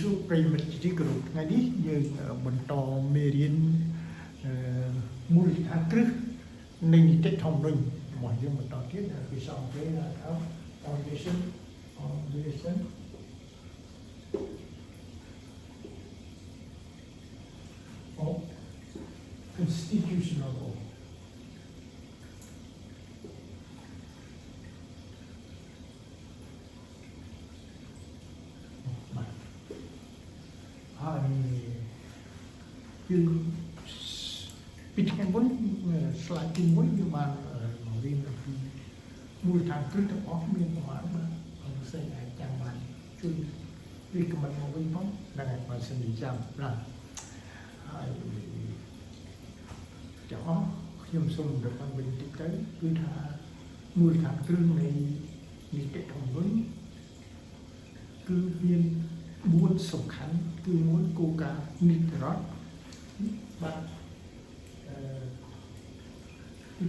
សួរប្រិយមិត្តជាទីគោរពថ្ងៃនេះយើងបន្តមេរៀនមូលដ្ឋានគ្រឹះនៃនីតិធម្មនុញ្ញរបស់យើងបន្តទៀតគឺសង្កេតថា foundation of constitutional law ហើយយើងពីថ្ងៃមុនស្លាយទី1យើងបានរៀនអំពីមូលដ្ឋានគ្រឹះទាំងអស់មានប្រមាណបាទផ្សេងអាចចាំបានជួយវាកំណត់មកវិញផងដល់តែបើសិនជាចាំណាហើយទាំងអស់ខ្ញុំសូមរំលឹកវិញតិចទៅគឺថាមូលដ្ឋានគ្រឹះនៃនីតិធម្មនុញ្ញគឺមាន4សំខាន់គឺ1គោលការណ៍នីតិរដ្ឋបាទ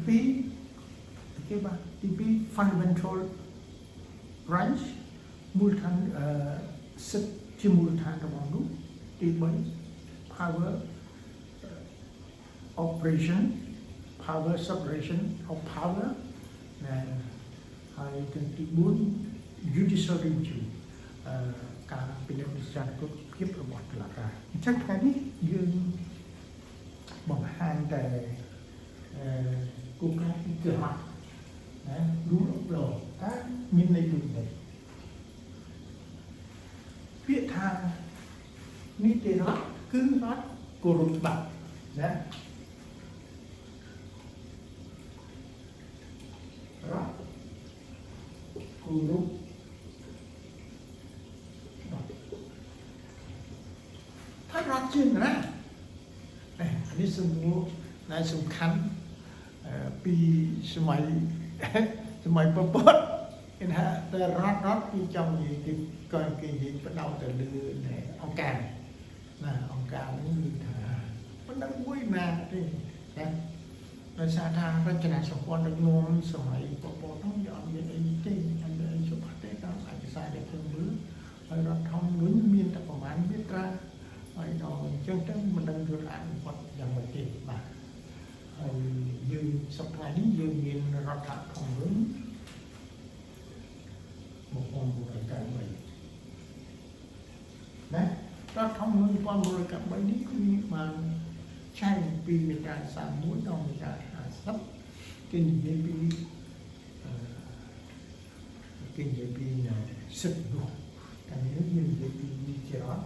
ទី2គេបាទទី2 fundamental rights មូលដ្ឋានសិទ្ធិជាមូលដ្ឋានរបស់នោះទី3 power operation power separation of power ហើយទី4 judicial review ការពិនិត្យវិចារគ្រប់ភាពរបស់តុលាការអញ្ចឹងថ្ងៃនេះយើងបង្ហាញតែគោលការណ៍ពីក្រហមណា rule of law តើមានន័យដូចនេះពាក្យថានីតិរដ្ឋគឺរដ្ឋគោរពច្បាប់ណារដ្ឋគោរពរដ្ឋជាណានេះសំណួរដែលសំខាន់ពីសម័យប្រពតគេថាតែរដ្ឋគឺចង់និយាយទីក៏គេនិយាយបដោតទៅលើអង្គការណាអង្គការនេះគឺថាមិនដឹងមួយណាទេណាដោយសារថារចនាសម្ព័ន្ធដឹកនាំសម័យប្រពតនោះវាអត់មានអីទេអត់មានអីច្បាស់ទេតាមឯកសារដែលខ្ញុំមើលហើយរដ្ឋធម្មនុញ្ញមានតែប្រមាណមាត្រាហើយដល់អញ្ចឹងទៅមិនដឹងយល់អានគាត់យ៉ាងម៉េចទេបាទហើយយើងសប្តាហ៍នេះយើងមានរដ្ឋធម្មនុញ្ញ1993ណារដ្ឋធម្មនុញ្ញ1993នេះគឺបានចែកពីមាត្រា31ដល់មាត្រា50គេនិយាយពីសិទ្ធិនោះតែយើងនិយាយពីនីតិរដ្ឋ